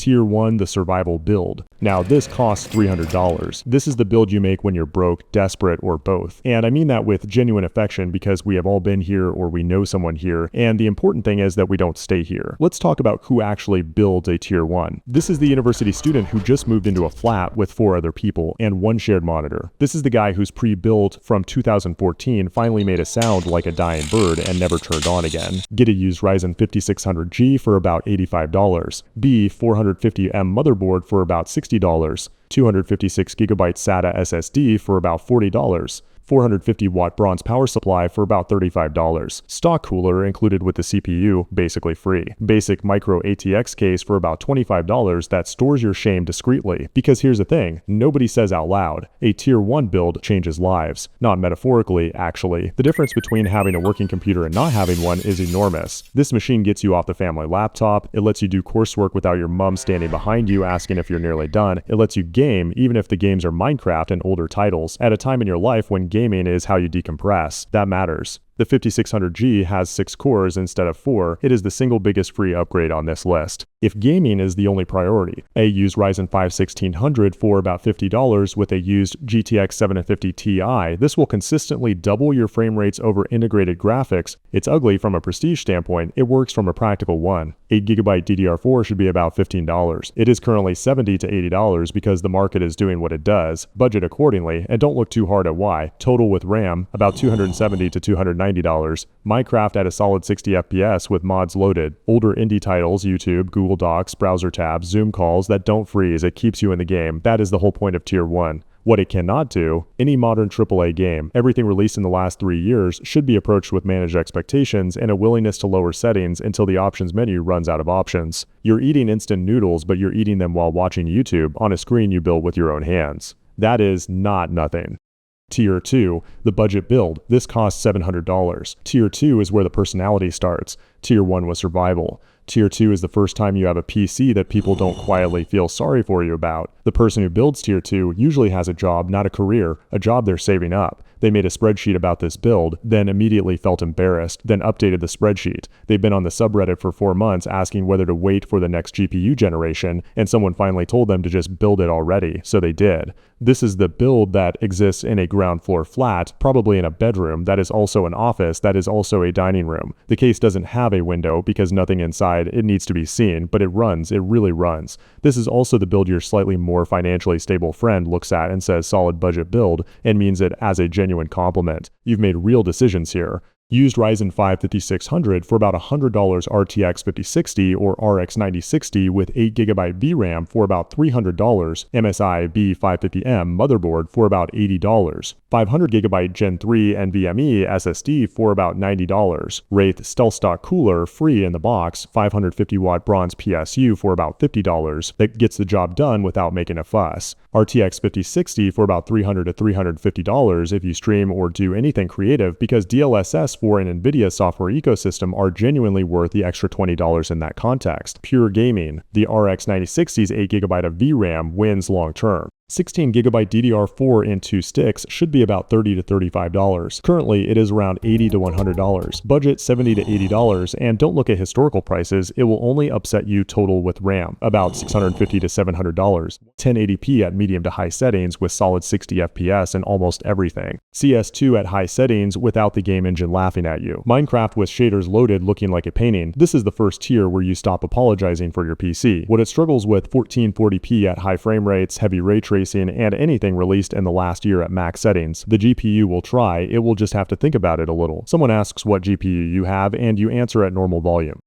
Tier 1, the survival build. Now this costs $300. This is the build you make when you're broke, desperate, or both. And I mean that with genuine affection because we have all been here or we know someone here, and the important thing is that we don't stay here. Let's talk about who actually builds a Tier 1. This is the university student who just moved into a flat with 4 other people and 1 shared monitor. This is the guy whose pre-built from 2014 finally made a sound like a dying bird and never turned on again. Get a used Ryzen 5600G for about $85. B 450M motherboard for about $60. 256GB SATA SSD for about $40. 450 watt bronze power supply for about $35. Stock cooler included with the CPU, basically free. Basic micro ATX case for about $25 that stores your shame discreetly. Because here's the thing, nobody says out loud, a Tier 1 build changes lives. Not metaphorically, actually. The difference between having a working computer and not having one is enormous. This machine gets you off the family laptop, it lets you do coursework without your mom standing behind you asking if you're nearly done, it lets you game even if the games are Minecraft and older titles, at a time in your life when gaming is how you decompress. That matters. The 5600G has 6 cores instead of 4. It is the single biggest free upgrade on this list. If gaming is the only priority, a used Ryzen 5 1600 for about $50 with a used GTX 750 Ti, this will consistently double your frame rates over integrated graphics. It's ugly from a prestige standpoint, it works from a practical one. 8GB DDR4 should be about $15. It is currently $70 to $80 because the market is doing what it does. Budget accordingly, and don't look too hard at why. Total with RAM, about $270 to $290. Minecraft at a solid 60 FPS with mods loaded. Older indie titles, YouTube, Google Docs, browser tabs, Zoom calls that don't freeze, it keeps you in the game. That is the whole point of Tier 1. What it cannot do, any modern AAA game, everything released in the last 3 years should be approached with managed expectations and a willingness to lower settings until the options menu runs out of options. You're eating instant noodles, but you're eating them while watching YouTube on a screen you built with your own hands. That is not nothing. Tier 2, the budget build. This costs $700. Tier 2 is where the personality starts. Tier 1 was survival. Tier 2 is the first time you have a PC that people don't quietly feel sorry for you about. The person who builds Tier 2 usually has a job, not a career, a job they're saving up. They made a spreadsheet about this build, then immediately felt embarrassed, then updated the spreadsheet. They've been on the subreddit for 4 months asking whether to wait for the next GPU generation, and someone finally told them to just build it already, so they did. This is the build that exists in a ground floor flat, probably in a bedroom, that is also an office, that is also a dining room. The case doesn't have a window because nothing inside, it needs to be seen, but it runs, it really runs. This is also the build your slightly more financially stable friend looks at and says solid budget build, and means it as a genuine compliment. You've made real decisions here. Used Ryzen 5 5600 for about $100 RTX 5060 or RX 9060 with 8GB VRAM for about $300, MSI B550M motherboard for about $80, 500GB Gen 3 NVMe SSD for about $90, Wraith Stealth Stock Cooler free in the box, 550W bronze PSU for about $50 that gets the job done without making a fuss, RTX 5060 for about $300 to $350 if you stream or do anything creative because DLSS for an NVIDIA software ecosystem are genuinely worth the extra $20 in that context. Pure gaming, the RX 9060's 8GB of VRAM wins long term. 16GB DDR4 in 2 sticks should be about $30 to $35. Currently, it is around $80 to $100. Budget $70 to $80, and don't look at historical prices, it will only upset you total with RAM, about $650 to $700. 1080p at medium to high settings with solid 60 FPS and almost everything. CS2 at high settings without the game engine laughing at you. Minecraft with shaders loaded looking like a painting. This is the first tier where you stop apologizing for your PC. What it struggles with 1440p at high frame rates, heavy ray tracing, and anything released in the last year at max settings. The GPU will try, it will just have to think about it a little. Someone asks what GPU you have and you answer at normal volume.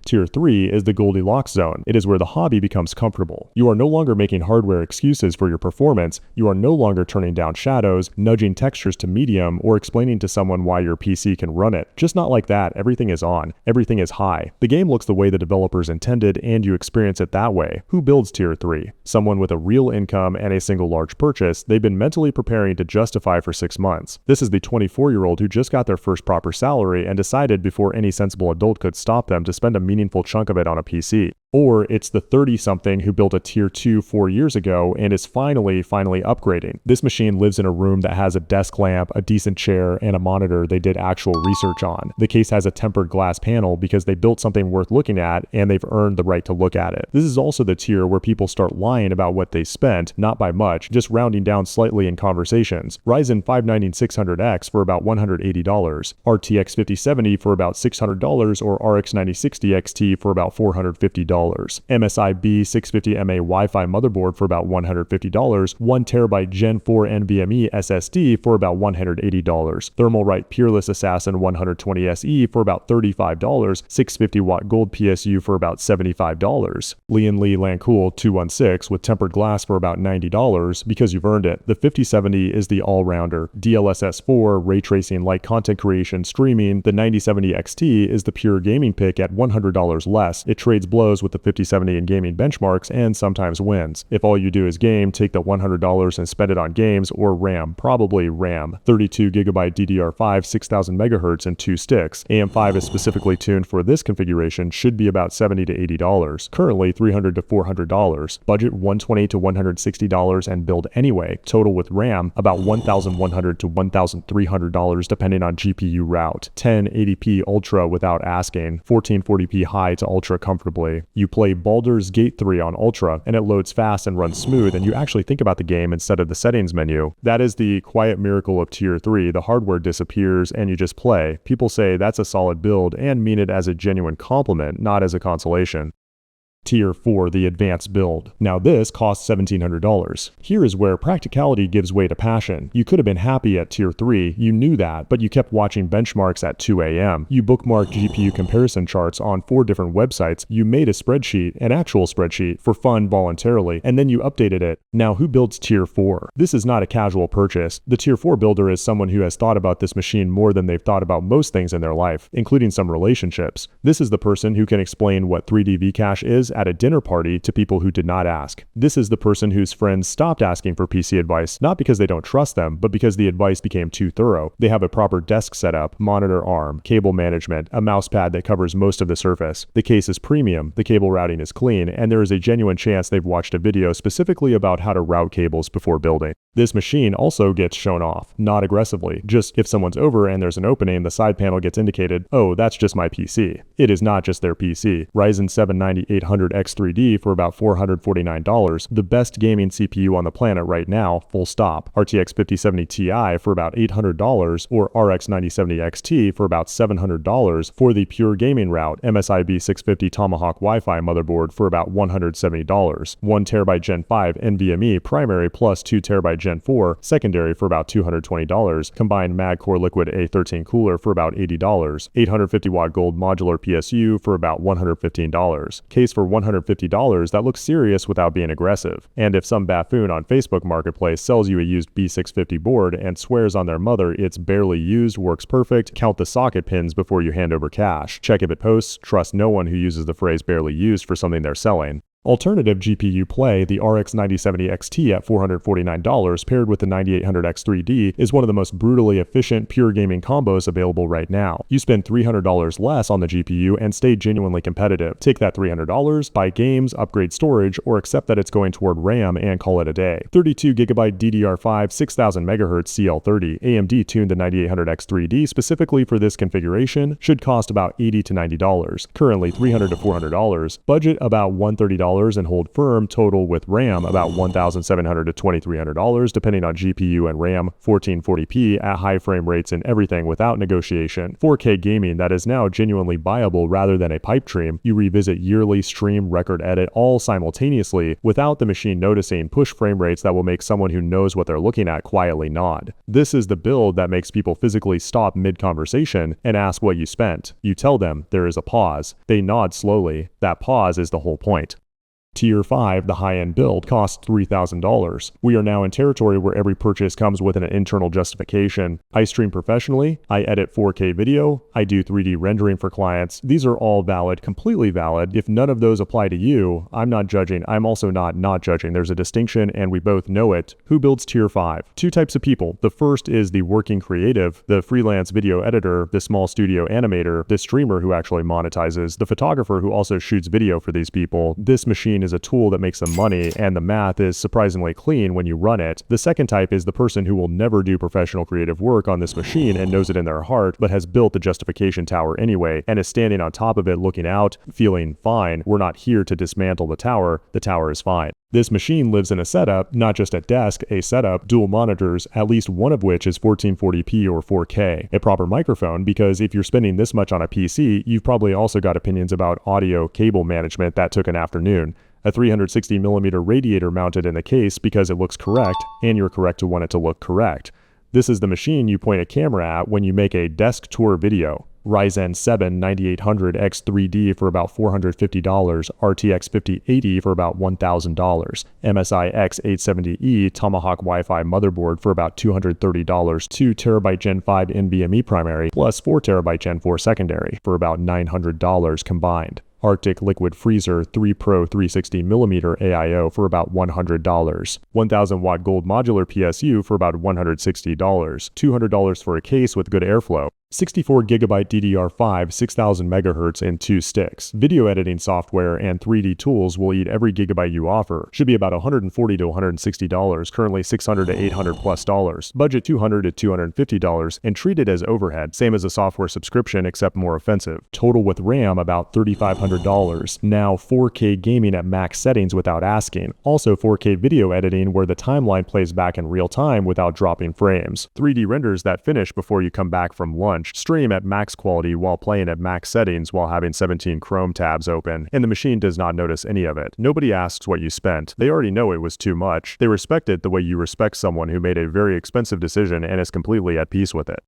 Tier 3 is the Goldilocks zone. It is where the hobby becomes comfortable. You are no longer making hardware excuses for your performance, you are no longer turning down shadows, nudging textures to medium, or explaining to someone why your PC can run it. Just not like that, everything is on, everything is high. The game looks the way the developers intended and you experience it that way. Who builds Tier 3? Someone with a real income and a single large purchase they've been mentally preparing to justify for 6 months. This is the 24-year-old who just got their first proper salary and decided before any sensible adult could stop them to spend a meaningful chunk of it on a PC. Or it's the 30-something who built a tier 2 4 years ago and is finally upgrading. This machine lives in a room that has a desk lamp, a decent chair, and a monitor they did actual research on. The case has a tempered glass panel because they built something worth looking at and they've earned the right to look at it. This is also the tier where people start lying about what they spent, not by much, just rounding down slightly in conversations. Ryzen 5 9600X for about $180, RTX 5070 for about $600, or RX 9060 XT for about $450. MSI B650MA Wi-Fi motherboard for about $150, 1TB Gen 4 NVMe SSD for about $180, Thermalright Peerless Assassin 120SE for about $35, 650-watt gold PSU for about $75, Lian Li Lancool 216 with tempered glass for about $90, because you've earned it. The 5070 is the all-rounder. DLSS 4, ray tracing, light content creation, streaming. The 9070 XT is the pure gaming pick at $100 less. It trades blows with the 5070 in gaming benchmarks and sometimes wins. If all you do is game, take the $100 and spend it on games or RAM, probably RAM. 32GB DDR5, 6000 MHz and 2 sticks. AM5 is specifically tuned for this configuration, should be about $70 to $80. Currently $300 to $400. Budget $120 to $160 and build anyway. Total with RAM about $1,100 to $1,300 depending on GPU route. 1080p Ultra without asking. 1440p high to Ultra comfortably. You play Baldur's Gate 3 on Ultra and it loads fast and runs smooth and you actually think about the game instead of the settings menu. That is the quiet miracle of tier 3. The hardware disappears and you just play. People say that's a solid build and mean it as a genuine compliment, not as a consolation. Tier 4, the advanced build. Now this costs $1,700. Here is where practicality gives way to passion. You could have been happy at tier 3, you knew that, but you kept watching benchmarks at 2 a.m. You bookmarked GPU comparison charts on 4 different websites, you made a spreadsheet, an actual spreadsheet, for fun voluntarily, and then you updated it. Now who builds tier 4? This is not a casual purchase. The tier 4 builder is someone who has thought about this machine more than they've thought about most things in their life, including some relationships. This is the person who can explain what 3D Vcache is at a dinner party to people who did not ask. This is the person whose friends stopped asking for PC advice, not because they don't trust them, but because the advice became too thorough. They have a proper desk setup, monitor arm, cable management, a mouse pad that covers most of the surface. The case is premium, the cable routing is clean, and there is a genuine chance they've watched a video specifically about how to route cables before building. This machine also gets shown off, not aggressively, just if someone's over and there's an opening, the side panel gets indicated, oh, that's just my PC. It is not just their PC. Ryzen 7 9800X3D for about $449, the best gaming CPU on the planet right now, full stop. RTX 5070 Ti for about $800, or RX 9070 XT for about $700 for the pure gaming route. MSI B650 Tomahawk Wi-Fi motherboard for about $170. 1TB Gen 5 NVMe primary plus 2TB Gen 4 secondary for about $220. Combined Mag Core Liquid A13 cooler for about $80. 850-watt gold modular PSU for about $115. Case for $150 that looks serious without being aggressive. And if some buffoon on Facebook Marketplace sells you a used B650 board and swears on their mother it's barely used, works perfect, count the socket pins before you hand over cash. Check if it posts, trust no one who uses the phrase barely used for something they're selling. Alternative GPU play, the RX 9070 XT at $449 paired with the 9800X3D is one of the most brutally efficient pure gaming combos available right now. You spend $300 less on the GPU and stay genuinely competitive. Take that $300, buy games, upgrade storage, or accept that it's going toward RAM and call it a day. 32GB DDR5 6000 MHz CL30, AMD tuned the 9800X3D specifically for this configuration, should cost about $80 to $90. Currently $300 to $400, budget about $130 and hold firm, total with RAM about $1,700 to $2,300 depending on GPU and RAM. 1440p at high frame rates and everything without negotiation. 4K gaming that is now genuinely viable rather than a pipe dream. You revisit yearly, stream, record, edit all simultaneously without the machine noticing. Push frame rates that will make someone who knows what they're looking at quietly nod. This is the build that makes people physically stop mid-conversation and ask what you spent. You tell them there is a pause. They nod slowly. That pause is the whole point. Tier 5, the high-end build, costs $3,000. We are now in territory where every purchase comes with an internal justification. I stream professionally, I edit 4K video, I do 3D rendering for clients. These are all valid, completely valid. If none of those apply to you, I'm not judging. I'm also not judging. There's a distinction and we both know it. Who builds Tier 5? Two types of people. The first is the working creative, the freelance video editor, the small studio animator, the streamer who actually monetizes, the photographer who also shoots video for these people. This machine is a tool that makes them money, and the math is surprisingly clean when you run it. The second type is the person who will never do professional creative work on this machine and knows it in their heart, but has built the justification tower anyway, and is standing on top of it looking out, feeling fine. We're not here to dismantle the tower is fine. This machine lives in a setup, not just a desk, a setup, dual monitors, at least one of which is 1440p or 4K, a proper microphone, because if you're spending this much on a PC, you've probably also got opinions about audio cable management that took an afternoon. A 360mm radiator mounted in the case because it looks correct, and you're correct to want it to look correct. This is the machine you point a camera at when you make a desk tour video. Ryzen 7 9800X3D for about $450, RTX 5080 for about $1,000, MSI X870E Tomahawk Wi-Fi motherboard for about $230, 2TB Gen 5 NVMe primary plus 4TB Gen 4 secondary for about $900 combined. Arctic Liquid Freezer 3 Pro 360mm AIO for about $100, 1000 watt gold modular PSU for about $160, $200 for a case with good airflow, 64GB DDR5 6000 MHz in 2 sticks. Video editing software and 3D tools will eat every gigabyte you offer. Should be about $140 to $160, currently $600 to $800 plus dollars. Budget $200 to $250 and treat it as overhead, same as a software subscription except more offensive. Total with RAM about $3,500. Now 4K gaming at max settings without asking. Also 4K video editing where the timeline plays back in real time without dropping frames. 3D renders that finish before you come back from lunch. Stream at max quality while playing at max settings while having 17 Chrome tabs open, and the machine does not notice any of it. Nobody asks what you spent. They already know it was too much. They respect it the way you respect someone who made a very expensive decision and is completely at peace with it.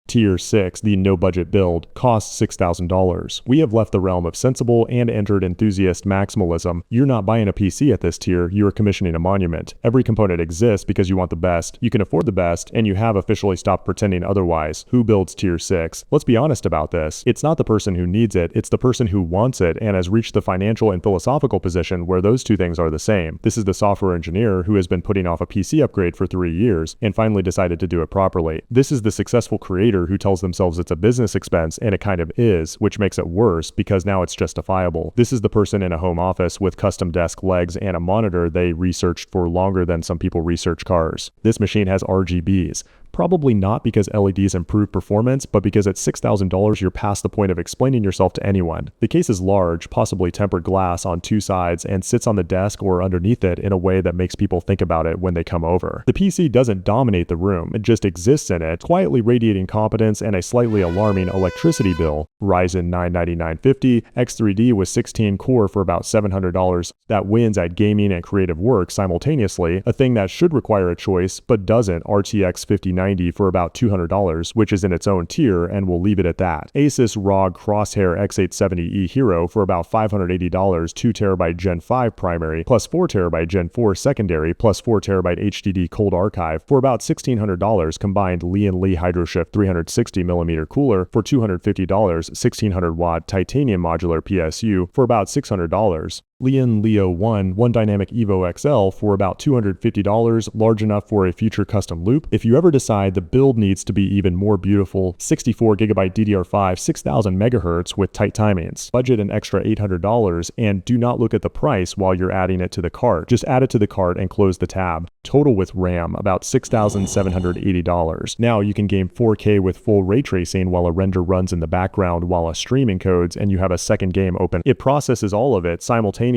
Tier 6, the no-budget build, costs $6,000. We have left the realm of sensible and entered enthusiast maximalism. You're not buying a PC at this tier, you are commissioning a monument. Every component exists because you want the best, you can afford the best, and you have officially stopped pretending otherwise. Who builds Tier 6? Let's be honest about this. It's not the person who needs it, it's the person who wants it and has reached the financial and philosophical position where those two things are the same. This is the software engineer who has been putting off a PC upgrade for 3 years and finally decided to do it properly. This is the successful creator who tells themselves it's a business expense, and it kind of is, which makes it worse because now it's justifiable. This is the person in a home office with custom desk legs and a monitor they researched for longer than some people research cars. This machine has RGBs. Probably not because LEDs improve performance, but because at $6,000 you're past the point of explaining yourself to anyone. The case is large, possibly tempered glass on 2 sides, and sits on the desk or underneath it in a way that makes people think about it when they come over. The PC doesn't dominate the room, it just exists in it, quietly radiating competence and a slightly alarming electricity bill. Ryzen 9 9950, X3D with 16 core for about $700. That wins at gaming and creative work simultaneously, a thing that should require a choice, but doesn't. RTX 5090 for about $200, which is in its own tier, and we'll leave it at that. Asus ROG Crosshair X870E Hero for about $580, 2TB Gen 5 primary, plus 4TB Gen 4 secondary, plus 4TB HDD cold archive for about $1,600 combined Li HydroShift 360mm cooler for $250, 1600 watt titanium modular PSU for about $600. Leo 1 Dynamic Evo XL for about $250, large enough for a future custom loop. If you ever decide the build needs to be even more beautiful, 64GB DDR5 6000 MHz with tight timings. Budget an extra $800 and do not look at the price while you're adding it to the cart. Just add it to the cart and close the tab. Total with RAM about $6,780. Now you can game 4K with full ray tracing while a render runs in the background while a stream encodes and you have a second game open. It processes all of it simultaneously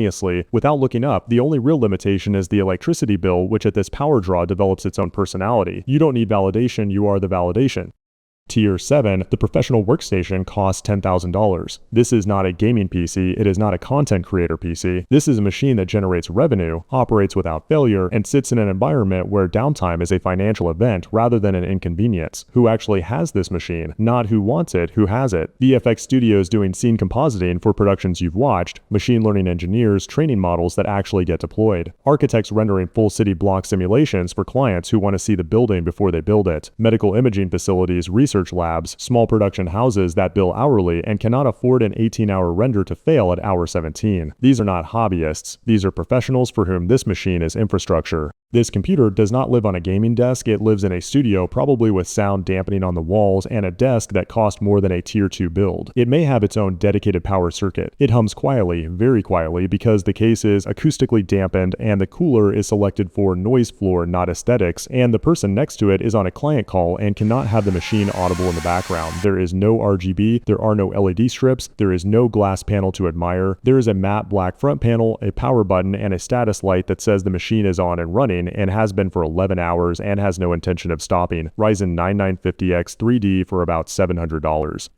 without looking up. The only real limitation is the electricity bill, which at this power draw develops its own personality. You don't need validation, you are the validation. Tier 7, the professional workstation costs $10,000. This is not a gaming PC, it is not a content creator PC. This is a machine that generates revenue, operates without failure, and sits in an environment where downtime is a financial event rather than an inconvenience. Who actually has this machine? Not who wants it, who has it. VFX studios doing scene compositing for productions you've watched, machine learning engineers training models that actually get deployed, architects rendering full city block simulations for clients who want to see the building before they build it, medical imaging facilities, research labs, small production houses that bill hourly and cannot afford an 18-hour render to fail at hour 17. These are not hobbyists. These are professionals for whom this machine is infrastructure. This computer does not live on a gaming desk, it lives in a studio, probably with sound dampening on the walls and a desk that cost more than a tier 2 build. It may have its own dedicated power circuit. It hums quietly, very quietly, because the case is acoustically dampened and the cooler is selected for noise floor, not aesthetics, and the person next to it is on a client call and cannot have the machine audible in the background. There is no RGB, there are no LED strips, there is no glass panel to admire, there is a matte black front panel, a power button, and a status light that says the machine is on and running and has been for 11 hours and has no intention of stopping. Ryzen 9950X 3D for about $700.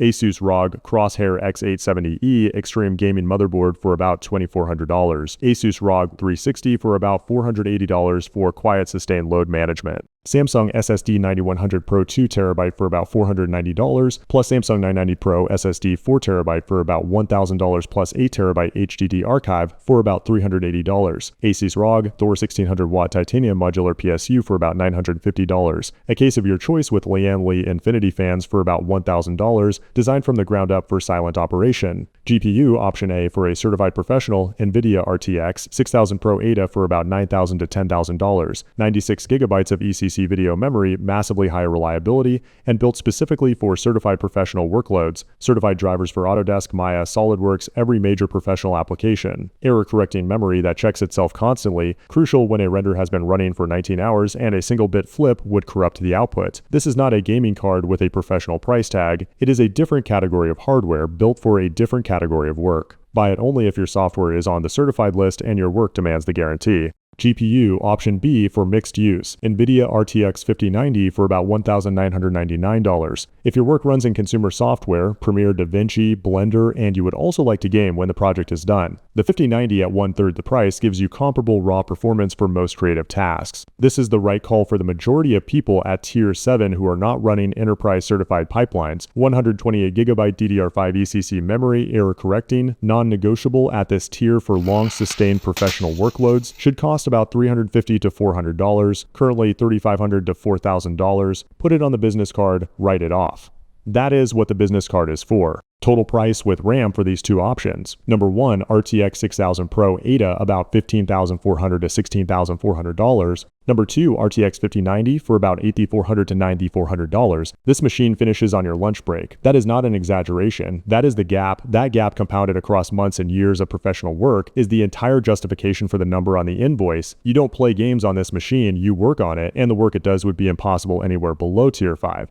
Asus ROG Crosshair X870E Extreme Gaming Motherboard for about $2,400. Asus ROG 360 for about $480 for quiet sustained load management. Samsung SSD 9100 Pro 2TB for about $490, plus Samsung 990 Pro SSD 4TB for about $1,000 plus 8TB HDD archive for about $380. Asus ROG Thor 1600 watt titanium modular PSU for about $950. A case of your choice with Lian Li Infinity fans for about $1,000, designed from the ground up for silent operation. GPU option A for a certified professional, NVIDIA RTX 6000 Pro Ada for about $9,000 to $10,000. 96GB of ECC video memory, massively higher reliability, and built specifically for certified professional workloads, certified drivers for Autodesk, Maya, SolidWorks, every major professional application. Error-correcting memory that checks itself constantly, crucial when a render has been running for 19 hours and a single bit flip would corrupt the output. This is not a gaming card with a professional price tag, it is a different category of hardware built for a different category of work. Buy it only if your software is on the certified list and your work demands the guarantee. GPU option B for mixed use, NVIDIA RTX 5090 for about $1,999. If your work runs in consumer software, Premiere, DaVinci, Blender, and you would also like to game when the project is done, the 5090 at 1/3 the price gives you comparable raw performance for most creative tasks. This is the right call for the majority of people at Tier 7 who are not running enterprise certified pipelines. 128GB DDR5 ECC memory, error correcting, non-negotiable at this tier for long sustained professional workloads, should cost about $350 to $400, currently $3,500 to $4,000. Put it on the business card, write it off. That is what the business card is for. Total price with RAM for these two options. Number 1, RTX 6000 Pro Ada, about $15,400 to $16,400. Number 2, RTX 5090 for about $8,400 to $9,400. This machine finishes on your lunch break. That is not an exaggeration. That is the gap. That gap compounded across months and years of professional work is the entire justification for the number on the invoice. You don't play games on this machine, you work on it, and the work it does would be impossible anywhere below Tier 5.